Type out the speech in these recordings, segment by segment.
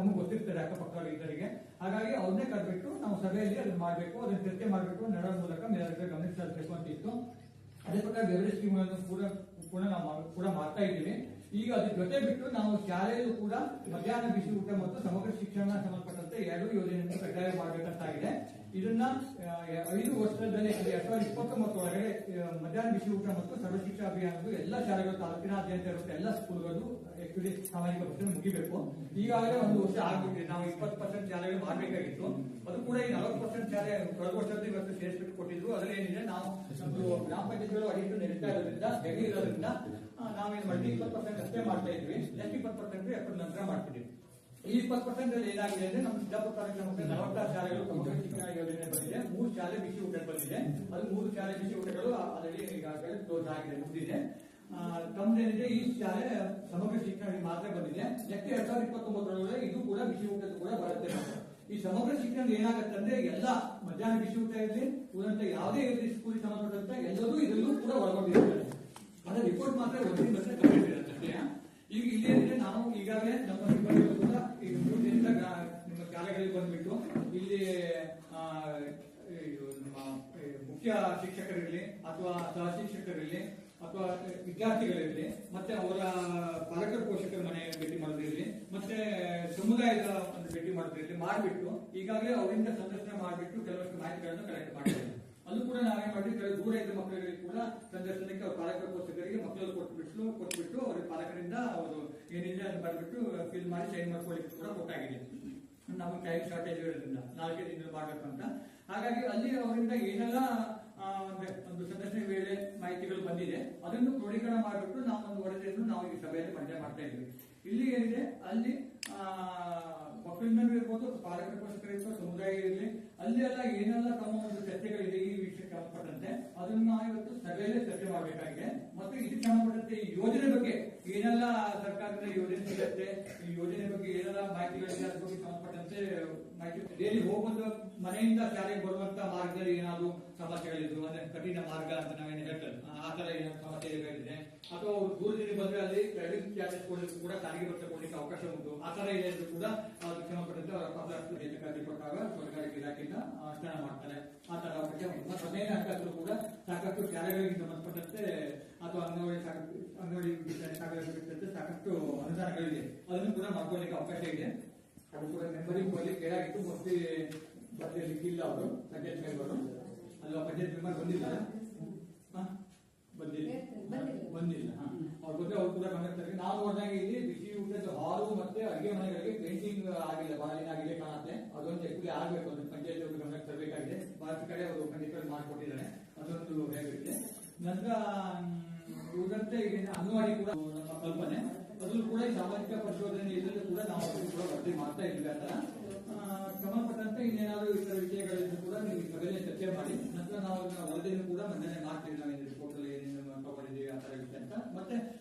ನಮಗೆ ಗೊತ್ತಿರ್ತಾರೆ ಅಕ್ಕಪಕ್ಕ ಇದ್ದರಿಗೆ. ಹಾಗಾಗಿ ಅವ್ರನ್ನೇ ಕರೆದ್ಬಿಟ್ಟು ನಾವು ಸಭೆಯಲ್ಲಿ ಅದನ್ನ ಮಾಡಬೇಕು, ಅದನ್ನ ಚರ್ಚೆ ಮಾಡಬೇಕು, ನಡೆದ ಮೂಲಕ ಮೇಲಧಿಕಾರಿ ಗಮನಕ್ಕೆ ತರಬೇಕು ಅಂತ ಇತ್ತು. ಅದೇ ಪ್ರಕಾರ ಬೆವರೇಜ್ ಸ್ಕೀಮ್ಗಳನ್ನು ಕೂಡ ನಾವು ಮಾಡ್ತಾ ಇದ್ದೀವಿ. ಈಗ ಅದ್ರ ಜೊತೆ ಬಿಟ್ಟು ನಾವು ಶಾಲೆಯಲ್ಲೂ ಕೂಡ ಮಧ್ಯಾಹ್ನ ಬಿಸಿ ಊಟ ಮತ್ತು ಸಮಗ್ರ ಶಿಕ್ಷಣ ಸಂಬಂಧಪಟ್ಟಂತೆ 2 ಯೋಜನೆಯನ್ನು ಕಡ್ಡಾಯ ಮಾಡಬೇಕಂತಾಗಿದೆ. ಇದನ್ನ 5 ವರ್ಷದಲ್ಲಿ 2020 ಒಳಗಡೆ ಮಧ್ಯಾಹ್ನ ಬಿಸಿ ಊಟ ಮತ್ತು ಸರ್ವ ಶಿಕ್ಷಾ ಅಭಿಯಾನದ್ದು ಎಲ್ಲ ಶಾಲೆಗಳು ತಾಲೂಕಿನಾದ್ಯಂತ ಇರುತ್ತೆ ಎಲ್ಲ ಸ್ಕೂಲ್ಗಳು ಆಕ್ಚುಲಿ ಸಾಮಾಜಿಕ ಭದ್ರತೆ ಮುಗಿಬೇಕು. ಈಗಾಗಲೇ 1 ವರ್ಷ ಆಗ್ಬಿಟ್ಟಿದೆ. ನಾವು 20% ಶಾಲೆಗಳು ಮಾಡಬೇಕಾಗಿತ್ತು. ಅದು ಕೂಡ ಈ 40% ಶಾಲೆ ಕಳೆದ ವರ್ಷದಲ್ಲಿ ಇವತ್ತು ಸೇರಿಸ್ಬಿಟ್ಟು ಕೊಟ್ಟಿದ್ರು. ಅದರಲ್ಲಿ ಏನಿದೆ, ನಾವು ಗ್ರಾಮ ಪಂಚಾಯತ್ಗಳು ಅಡಿಟ್ಟು ನಡೀತಾ ಇರೋದ್ರಿಂದ ಜಗ ಇರೋದ್ರಿಂದ ನಾವೇನು ಮಾಡಿದ್ವಿ 20% ಅಷ್ಟೇ ಮಾಡ್ತಾ ಇದ್ವಿ. ನೆಕ್ಸ್ಟ್ 20% ಏಪ್ರಿಲ್ ನಂತರ ಮಾಡ್ತಿದ್ವಿ. ಈ 20% ಅಲ್ಲಿ ಏನಾಗಿದೆ ಅಂದ್ರೆ ನಮ್ಮ ಸಿದ್ದಾಪುರ ತಾಲೂಕಿನ 46 ಶಾಲೆಗಳು ಸಮಗ್ರ ಶಿಕ್ಷಣ ಯೋಜನೆ ಬಂದಿದೆ. 3 ಶಾಲೆ ಬಿಸಿ ಊಟ ಬಂದಿದೆ. ಅದು 3 ಶಾಲೆ ಬಿಸಿ ಊಟಗಳು ಅದರಲ್ಲಿ ಈಗಾಗಲೇ ಕ್ಲೋಸ್ ಆಗಿದೆ, ಮುಗಿದಿದೆ. ತಮ್ಮದೇನಿದೆ ಈ ಶಾಲೆ ಸಮಗ್ರ ಶಿಕ್ಷಣ ಮಾತ್ರ ಬಂದಿದೆ. ನೆಕ್ಸ್ಟ್ 2029 ಇದು ಕೂಡ ಬಿಸಿ ಊಟದ ಕೂಡ ಬರುತ್ತೆ. ಈ ಸಮಗ್ರ ಶಿಕ್ಷಣ ಏನಾಗುತ್ತೆ ಅಂದ್ರೆ ಎಲ್ಲ ಮಧ್ಯಾಹ್ನ ಬಿಸಿ ಊಟ ಇರಲಿ, ಉಳಿದಂತ ಯಾವುದೇ ಇರಲಿ ಸ್ಕೂಲ್ ಸಂಬಂಧಪಟ್ಟಂತೆ ಎಲ್ಲರೂ ಇದರಲ್ಲೂ ಕೂಡ ಒಳಗೊಂಡಿರ್ತಾರೆ. ಅದರ ರಿಪೋರ್ಟ್ ಮಾತ್ರ ಒಂದೇ ಬಂದ್ರೆ ಕಂಪ್ಲೀಟ್ ಇರುತ್ತೆ. ಈಗ ಇಲ್ಲೇನಿದೆ, ನಾವು ಈಗಾಗಲೇ ನಮ್ಮ ಸಿಬ್ಬಂದಿಗಳು ಕೂಡ ಈಗ ನಿಮ್ಮ ಶಾಲೆಗಳಿಗೆ ಬಂದ್ಬಿಟ್ಟು ಇಲ್ಲಿ ನಮ್ಮ ಮುಖ್ಯ ಶಿಕ್ಷಕರಿರಲಿ ಅಥವಾ ಸಹ ಶಿಕ್ಷಕರಿರಲಿ ಅಥವಾ ವಿದ್ಯಾರ್ಥಿಗಳಿರಲಿ ಮತ್ತೆ ಅವರ ಪಾಲಕರ ಪೋಷಕರ ಮನೆ ಭೇಟಿ ಮಾಡೋದಿರಲಿ ಮತ್ತೆ ಸಮುದಾಯದ ಒಂದು ಭೇಟಿ ಮಾಡೋದಿರಲಿ ಮಾಡಿಬಿಟ್ಟು ಈಗಾಗಲೇ ಅವರಿಂದ ಸಂದರ್ಶನ ಮಾಡಿಬಿಟ್ಟು ಕೆಲವಷ್ಟು ಮಾಹಿತಿಗಳನ್ನು ಕಲೆಕ್ಟ್ ಮಾಡ್ತಾರೆ. ಅಲ್ಲೂ ಕೂಡ ನಾವೇನ್ ಮಾಡಿದ್ವಿ, ಕೆಲವು ದೂರ ಇದ್ದ ಮಕ್ಕಳಿಗೆ ಕೂಡ ಸಂದರ್ಶನಕ್ಕೆ ಅವ್ರ ಪಾಲಕರ ಪೋಷಕರಿಗೆ ಮಕ್ಕಳು ಕೊಟ್ಬಿಟ್ಟು ಅವ್ರ ಪಾಲಕರಿಂದ ಅವರು ಏನಿದೆ ಅದನ್ನ ಬರ್ಬಿಟ್ಟು ಫಿಲ್ ಮಾಡಿ ಸೈನ್ ಮಾಡ್ಕೊಳ್ಳಿಕ್ಕೆ ಕೂಡ ಕೊಟ್ಟಾಗಿದೆ. ನಮಗೆ ಟೈಮ್ ಶಾರ್ಟೇಜ್ ಇರೋದ್ರಿಂದ 4 ದಿನದಲ್ಲಿ ಮಾಡಬೇಕು ಅಂತ. ಹಾಗಾಗಿ ಅಲ್ಲಿ ಅವರಿಂದ ಏನೆಲ್ಲ ಒಂದು ಸಂದರ್ಶನ ವೇಳೆ ಮಾಹಿತಿಗಳು ಬಂದಿದೆ ಅದನ್ನು ಕ್ರೋಢೀಕರಣ ಮಾಡಿಬಿಟ್ಟು ನಾವು ಒಂದು ವರದಿಯನ್ನು ನಾವು ಈ ಸಭೆಯಲ್ಲಿ ಮಂಡನೆ ಮಾಡ್ತಾ ಇದ್ವಿ. ಇಲ್ಲಿ ಏನಿದೆ ಅಲ್ಲಿ ಮಕ್ಕಳಿಂದಲೂ ಇರ್ಬೋದು, ಪಾಲಕರ ಪೋಷಕರು ಇರ್ಬೋದು, ಸಮುದಾಯ ಇರಲಿ, ಅಲ್ಲಿ ಎಲ್ಲ ಏನೆಲ್ಲ ತಮ್ಮ ಒಂದು ಚರ್ಚೆಗಳಿದೆ ಈ ವಿಷಯಕ್ಕೆ ಸಂಬಂಧಪಟ್ಟಂತೆ ಅದನ್ನು ನಾವು ಇವತ್ತು ಸಭೆಯಲ್ಲೇ ಚರ್ಚೆ ಮಾಡಬೇಕಾಗಿದೆ. ಮತ್ತು ಇದಕ್ಕೆ ಸಂಬಂಧಪಟ್ಟಂತೆ ಈ ಯೋಜನೆ ಬಗ್ಗೆ ಏನೆಲ್ಲ ಸರ್ಕಾರದಿಂದ ಯೋಜನೆ ಸಿಗುತ್ತೆ, ಈ ಯೋಜನೆ ಬಗ್ಗೆ ಏನೆಲ್ಲ ಮಾಹಿತಿಗಳಿದೆ ಅದ್ರ ಬಗ್ಗೆ ಸಂಬಂಧಪಟ್ಟಂತೆ ಮಾಹಿತಿ ಡೈಲಿ ಹೋಗುವಂತ ಮನೆಯಿಂದ ಶಾಲೆಗೆ ಬರುವಂತ ಮಾರ್ಗದಲ್ಲಿ ಏನಾದ್ರು ಸಮಸ್ಯೆಗಳಿದ್ರು ಅಂದ್ರೆ ಕಠಿಣ ಮಾರ್ಗ ಅಂತ ನಾವೇನು ಹೇಳ್ತೇವೆ, ಆ ತರ ಏನಾದ್ರು ಸಮಸ್ಯೆಗಳಿದೆ ಅಥವಾ ಅವರು ದೂರದಿಂದ ಬಂದ್ರೆ ಅಲ್ಲಿ ಡ್ರೈವಿಂಗ್ ಚಾರ್ಜಸ್ ಕೊಡಲಿಕ್ಕೆ ಕೂಡ ಸಾರಿಗೆ ಭತ್ಯೆ ಕೊಡಲಿಕ್ಕೆ ಅವಕಾಶ ಉಂಟು. ಆ ತರ ಏನಾದ್ರು ಕೂಡ ಅದಕ್ಕೆ ಸಂಬಂಧಪಟ್ಟಂತೆ ಅವರ ಪಾತ್ರ ನೇತೃತ್ವ ಕೊಟ್ಟಾಗ ಸರ್ಕಾರಿ ಇಲಾಖೆಯಿಂದ ಅನುಷ್ಠಾನ ಮಾಡ್ತಾರೆ. ಆ ತರ ಅವಕಾಶ ಉಂಟು. ಮತ್ತು 15 ಹಣಕಾಸು ಕೂಡ ಸಾಕಷ್ಟು ಶಾಲೆಗಳಿಗೆ ಸಂಬಂಧಪಟ್ಟಂತೆ ಅಥವಾ ಅಂಗನವಾಡಿ ಶಾಲೆಗಳಿಗೆ ಸಾಕಷ್ಟು ಅನುದಾನಗಳಿದೆ, ಅದನ್ನು ಕೂಡ ಮಾಡ್ಕೊಳ್ಳಿಕ್ಕೆ ಅವಕಾಶ ಇದೆ. ಅದು ಕೂಡ ಮೆಂಬರಿಂಗ್ ಹೋಗಿ ಕೇಳಾಗಿತ್ತು. ಮೋಸ್ಟ್ಲಿ ಬರ್ಲಿಕ್ಕೆ ಇಲ್ಲ ಅವರು ಪಂಚಾಯತ್ ಮೆಂಬರು ಅಲ್ವಾ, ಪಂಚಾಯತ್ ಮೆಂಬರ್ ಬಂದಿಲ್ಲ ಬಂದಿಲ್ಲ ಅವ್ರು ಬಂದ್ರೆ ಅವ್ರು ಕೂಡ ಗಮನಿಸ್ತಾರೆ. ನಾವು ನೋಡಿದಾಗ ಇಲ್ಲಿ ಬಿಸಿ ಊಟದ ಹಾಲು ಮತ್ತೆ ಅಡಿಗೆ ಮನೆಗಳಿಗೆ ಪೇಂಟಿಂಗ್ ಆಗಿಲ್ಲ, ಬಾಲಿನ ಆಗಿಲ್ಲ ಕಾಣುತ್ತೆ. ಅದೊಂದು ಆಕ್ಚುಲಿ ಆಗ್ಬೇಕು, ಅಂದ್ರೆ ಪಂಚಾಯತ್ ಅವರು ಗಮನಕ್ಕೆ ತರಬೇಕಾಗಿದೆ. ಬಹಳಷ್ಟು ಕಡೆ ಅವರು ಖಂಡಿತ ಮಾಡಿಕೊಟ್ಟಿದ್ದಾರೆ, ಅದೊಂದು ಹೇಗಿದೆ. ನಂತರ ಉಳಿದಂತೆ ಈಗ ಅಂಗನವಾಡಿ ಕೂಡ ನಮ್ಮ ಕಲ್ಪನೆ, ಅದ್ರಲ್ಲೂ ಕೂಡ ಈ ಸಾಮಾಜಿಕ ಪರಿಶೋಧನೆ ಇದರಲ್ಲೂ ಕೂಡ ನಾವು ಕೂಡ ವರದಿ ಮಾಡ್ತಾ ಇದ್ವಿ. ಆ ತರ ಸಂಬಂಧಪಟ್ಟಂತೆ ಇನ್ನೇನಾದ್ರು ಇತರ ವಿಷಯಗಳಿದ್ದು ಕೂಡ ನೀವು ಸಭೆಯಲ್ಲಿ ಚರ್ಚೆ ಮಾಡಿ ನಂತರ ನಾವು ವರದಿಯನ್ನು ಕೂಡ ಮಂಡನೆ ಮಾಡ್ತೀವಿ. ನಾವು ರಿಪೋರ್ಟ್ ಅಲ್ಲಿ ಏನೇನು ತಗೊಂಡಿದ್ದೀವಿ ಆ ತರ ವಿಷಯ ಅಂತ. ಮತ್ತೆ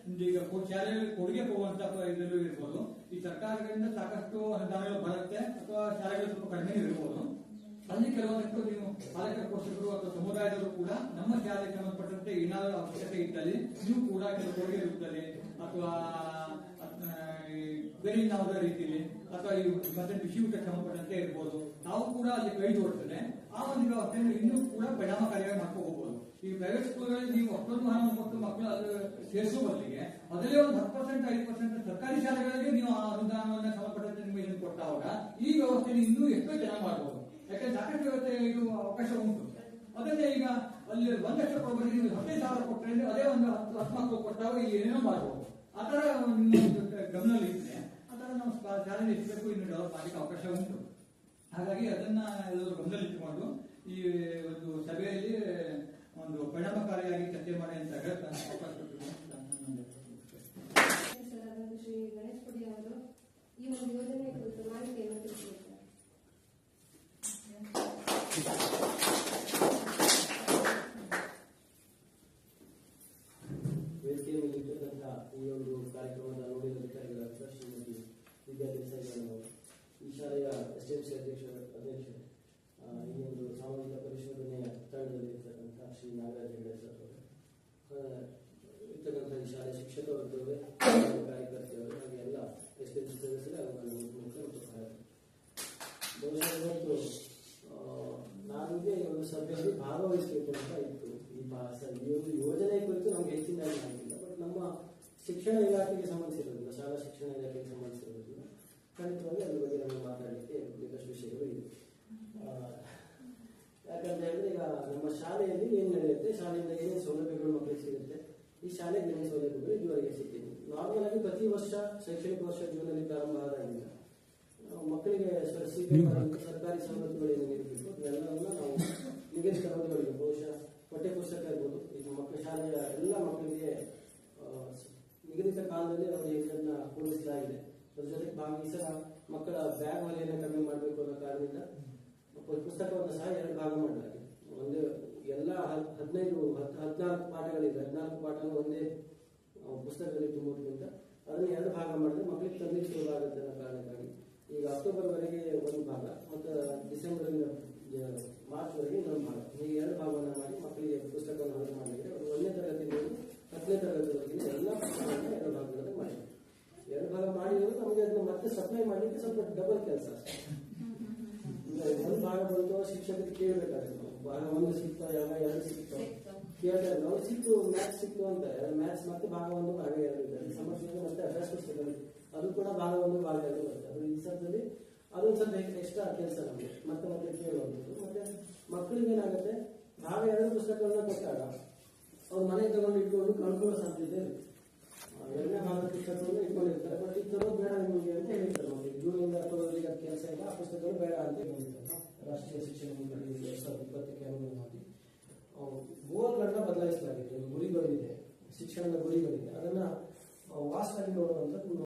ಈಗ ಶಾಲೆಗಳಿಗೆ ಕೊಡುಗೆ ಹೋಗುವಂತ ಇದರಲ್ಲೂ ಇರ್ಬೋದು, ಈ ಸರ್ಕಾರಗಳಿಂದ ಸಾಕಷ್ಟು ಅನುದಾನಗಳು ಬರುತ್ತೆ ಅಥವಾ ಶಾಲೆಗಳು ಸ್ವಲ್ಪ ಕಡಿಮೆ ಇರ್ಬೋದು. ಅಲ್ಲಿ ಕೆಲವೊಂದಷ್ಟು ನೀವು ಪಾಲಕರ ಪೋಷಕರು ಅಥವಾ ಸಮುದಾಯದವರು ಕೂಡ ನಮ್ಮ ಶಾಲೆಗೆ ಸಂಬಂಧಪಟ್ಟಂತೆ ಏನಾದರೂ ಅವಶ್ಯಕತೆ ಇದ್ದಲ್ಲಿ ನೀವು ಕೂಡ ಕೆಲವು ಕೊಡುಗೆ ಇರುತ್ತದೆ ಅಥವಾ ಬೇರೆ ಯಾವುದೇ ರೀತಿಯಲ್ಲಿ ಅಥವಾ ಈ ಮತ್ತೆ ಬಿಸಿ ಊಟಕ್ಕೆ ಸಂಬಂಧಪಟ್ಟಂತೆ ಇರ್ಬೋದು, ನಾವು ಕೂಡ ಅಲ್ಲಿ ಕೈ ಜೋಡಿಸ್ತದೆ ಆ ಒಂದು ವ್ಯವಸ್ಥೆಯನ್ನು ಇನ್ನೂ ಕೂಡ ಪರಿಣಾಮಕಾರಿಯಾಗಿ ಮಾಡ್ಕೊಂಡು ಹೋಗ್ಬೋದು. ಈ ಪ್ರೈವೇಟ್ ಸ್ಕೂಲ್ಗಳಲ್ಲಿ ನೀವು ಅಷ್ಟೊಂದು ಹಣ ಕೊಟ್ಟು ಮಕ್ಕಳು ಅದು ಸೇರಿಸುವ ಬದಲಿಗೆ ಅದರಲ್ಲಿ ಒಂದು 10% 5% ಸರ್ಕಾರಿ ಶಾಲೆಗಳಿಗೆ ನೀವು ಆ ಅನುದಾನವನ್ನು ಸಂಬಂಧಪಟ್ಟಂತೆ ನಿಮಗೆ ಇದನ್ನು ಕೊಟ್ಟಾಗ ಈ ವ್ಯವಸ್ಥೆಯನ್ನು ಇನ್ನೂ ಎಷ್ಟೋ ಚೆನ್ನಾಗಿ ಮಾಡಬಹುದು. ಯಾಕಂದ್ರೆ ಸಾಕಷ್ಟು ವ್ಯವಸ್ಥೆ ಇದು ಅವಕಾಶ ಉಂಟು. ಅದನ್ನೇ ಈಗ ಅಲ್ಲಿ 1 ಲಕ್ಷ ಕೊಡಬಹುದು, 15,000 ಕೊಟ್ಟರೆ ಅದೇ ಒಂದು 10 ಮಕ್ಕಳು ಕೊಟ್ಟಾಗ ಇಲ್ಲಿ ಏನೇನೋ ಮಾಡಬಹುದು. ಆ ತರ ಗಮನದಲ್ಲಿ ಇದ್ರೆ ಆ ತರ ನಾವು ಶಾಲೆ ಹೆಚ್ಚಬೇಕು, ಇನ್ನು ಡೆವಲಪ್ ಮಾಡಲಿಕ್ಕೆ ಅವಕಾಶ ಉಂಟು. ಹಾಗಾಗಿ ಅದನ್ನ ಎಲ್ಲರೂ ಗಮನದಲ್ಲಿಟ್ಟುಕೊಂಡು ಈ ಒಂದು ಸಭೆಯಲ್ಲಿ ಒಂದು ಪರಿಣಾಮಕಾರಿಯಾಗಿ ಚರ್ಚೆ ಮಾಡಿ ಅಂತ ಹೇಳ್ತಾನೆ. ಶ್ರೀ ಗಣೇಶ್ ಪುಡಿ ಅವರು ಈ ಒಂದು ಯೋಜನೆ ಕುರಿತು ಮಾಹಿತಿಯನ್ನು ತಿಳಿಸಿದ್ದಾರೆ. ವೇದಿಕೆಯಲ್ಲಿರ್ತಕ್ಕಂಥ ಈ ಒಂದು ಕಾರ್ಯಕ್ರಮದ ನೋಡಿದ ಅಧಿಕಾರಿಗಳಾದ ಶ್ರೀಮತಿ ವಿದ್ಯಾ ದೇಸಾಯಿಗಳನ್ನು, ಈ ಶಾಲೆಯ ಎಸ್ಎಂಸಿ ಅಧ್ಯಕ್ಷ ಈ ಒಂದು ಸಾಮಾಜಿಕ ಪರಿಶೋಧನೆಯ ತಂಡದಲ್ಲಿರ್ತಕ್ಕಂಥ ಶ್ರೀ ನಾಗರಾಜ ಹೆಗಡೆ ಸರ್ ಅವರು, ಇರ್ತಕ್ಕಂಥ ಈ ಶಾಲೆಯ ಶಿಕ್ಷಕ ವರ್ಗವೇ, ಕಾರ್ಯಕರ್ತೆಯವರು ಹಾಗೆ ಎಲ್ಲ ಎಸ್ಎಂಸಿ ಸದಸ್ಯರು ಹಾಗೂ ನನ್ನ ಮತ್ತು ಇವತ್ತು ನನಗೆ ಒಂದು ಸಭೆಯಲ್ಲಿ ಭಾಗವಹಿಸಬೇಕು ಅಂತ ಇತ್ತು. ಈ ಒಂದು ಯೋಜನೆ ಕುರಿತು ನಮ್ಗೆ ಹೆಚ್ಚಿನದಾಗಿ ಆಗಿಲ್ಲ, ಬಟ್ ನಮ್ಮ ಶಿಕ್ಷಣ ಇಲಾಖೆಗೆ ಸಂಬಂಧಿಸಿರೋದಿಲ್ಲ, ಶಾಲಾ ಶಿಕ್ಷಣ ಇಲಾಖೆಗೆ ಸಂಬಂಧಿಸಿರೋದಿಲ್ಲ. ಖಂಡಿತವಾಗಿ ಅದ್ರ ಬಗ್ಗೆ ನಮಗೆ ಮಾತಾಡಲಿಕ್ಕೆ ಬೇಕಷ್ಟು ವಿಷಯಗಳು ಇದೆ. ಯಾಕಂತ ಹೇಳಿದ್ರೆ ಈಗ ನಮ್ಮ ಶಾಲೆಯಲ್ಲಿ ಏನು ನಡೆಯುತ್ತೆ, ಶಾಲೆಯಿಂದ ಏನೇನು ಸೌಲಭ್ಯಗಳು ಮಕ್ಕಳಿಗೆ ಸಿಗುತ್ತೆ, ಈ ಶಾಲೆಗೆ ಏನೇನು ಸೌಲಭ್ಯಗಳು ಇದುವರೆಗೆ ಸಿಕ್ಕಿದೆ. ನಾರ್ಮಲ್ ಆಗಿ ಪ್ರತಿ ವರ್ಷ ಶೈಕ್ಷಣಿಕ ವರ್ಷ ಜೂನಲ್ಲಿ ಪ್ರಾರಂಭ ಆದಾಗಿಲ್ಲ ಮಕ್ಕಳಿಗೆ ಸರ್ಕಾರಿ ಸವಲತ್ತುಗಳು ಏನೇನು ಇರಬೇಕು ಅದೆಲ್ಲವನ್ನ ನಾವು ನಿಗದಿತ ಅವಧಿಗಳಿಗೆ, ಬಹುಶಃ ಪಠ್ಯ ಪುಸ್ತಕ ಇರ್ಬೋದು, ಈಗ ಮಕ್ಕಳ ಶಾಲೆಯ ಎಲ್ಲ ಮಕ್ಕಳಿಗೆ ನಿಗದಿತ ಕಾಲದಲ್ಲಿ ಅವರಿಗೆ ಇದನ್ನ ಪೂರೈಸಲಾಗಿದೆ. ಅದ್ರ ಜೊತೆಗೆ ಭಾಗವಹಿಸಿದ ಮಕ್ಕಳ ಬ್ಯಾಗ್ ಹೊಲೆಯನ್ನು ಕಡಿಮೆ ಮಾಡಬೇಕು ಅನ್ನೋ ಕಾರಣದಿಂದ ಪುಸ್ತಕವನ್ನು ಸಹ 2 ಭಾಗ ಮಾಡಲಾಗಿದೆ. ಒಂದು ಎಲ್ಲ 14 ಪಾಠಗಳಿದೆ, 14 ಪಾಠನ ಒಂದೇ ಪುಸ್ತಕದಲ್ಲಿ ತುಂಬುವುದಕ್ಕಿಂತ ಅದನ್ನು 2 ಭಾಗ ಮಾಡಿದ್ರೆ ಮಕ್ಕಳಿಗೆ ತಂದಿಗೆ ಸುಲಭ ಆಗುತ್ತೆ ಅನ್ನೋ ಕಾರಣಕ್ಕಾಗಿ ಈಗ ಅಕ್ಟೋಬರ್ವರೆಗೆ 1 ಭಾಗ ಮತ್ತು ಡಿಸೆಂಬರಿಂದ ಮಾರ್ಚ್ವರೆಗೆ 1 ಭಾಗ, ಹೀಗೆ 2 ಭಾಗವನ್ನು ಮಾಡಿ ಮಕ್ಕಳಿಗೆ ಪುಸ್ತಕವನ್ನು ಹಲವು ಮಾಡಿದರೆ ಅವರು 1ನೇ ತರಗತಿಯಿಂದ 10ನೇ ತರಗತಿವರೆಗಿನ ಎಲ್ಲ ಪುಸ್ತಕಗಳನ್ನು 2 ಭಾಗಗಳಲ್ಲಿ ಮಾಡಿದ್ದಾರೆ. 2 ಭಾಗ ಮಾಡಿದರೆ ನಮಗೆ ಅದನ್ನ ಮತ್ತೆ ಸಪ್ಲೈ ಮಾಡಲಿಕ್ಕೆ ಸ್ವಲ್ಪ ಡಬಲ್ ಕೆಲಸ ಅಷ್ಟೇ. 1 ಭಾಗ ಬಂತು ಶಿಕ್ಷಕರಿಗೆ ಕೇಳಬೇಕಾಗುತ್ತೆ, ಭಾಗ 1 ಸಿಕ್ತಾ, ಯಾವ 2 ಸಿಕ್ತು ಕೇಳ್ತಾರೆ. ನಾವು ಸಿಕ್ತು ಮ್ಯಾಥ್ಸ್ ಸಿಕ್ತು ಅಂತ ಮ್ಯಾಥ್ಸ್ ಮತ್ತೆ ಭಾಗ 1 ಭಾಗ 2 ಇದೆ, ಸಮಸ್ಯೆ ಮತ್ತೆ ಅಭ್ಯಾಸ ಪುಸ್ತಕದಲ್ಲಿ ಅದು ಕೂಡ ಭಾಗ 1 ಭಾಗ 2 ಬರುತ್ತೆ. ಅದು ಈ ಸದ್ಯದಲ್ಲಿ ಅದೊಂದು ಸ್ವಲ್ಪ ಎಕ್ಸ್ಟ್ರಾ ಕೆಲಸ ನಮಗೆ ಮತ್ತೆ ಕೇಳುವಂಥದ್ದು. ಮತ್ತೆ ಮಕ್ಕಳಿಗೆ ಏನಾಗುತ್ತೆ, ಭಾಗ 2 ಪುಸ್ತಕಗಳನ್ನ ಕೊಟ್ಟಾಗ ಅವ್ರು ಮನೆಗೆ ತಗೊಂಡು ಇಟ್ಕೊಂಡು ಕಳ್ಕೊಳ್ಳೋ ಸಾಧ್ಯತೆ ಇರುತ್ತೆ. 2ನೇ ಭಾಗದ ಪುಸ್ತಕವನ್ನು ಇಟ್ಕೊಂಡಿರ್ತಾರೆ, ಬಟ್ ಈ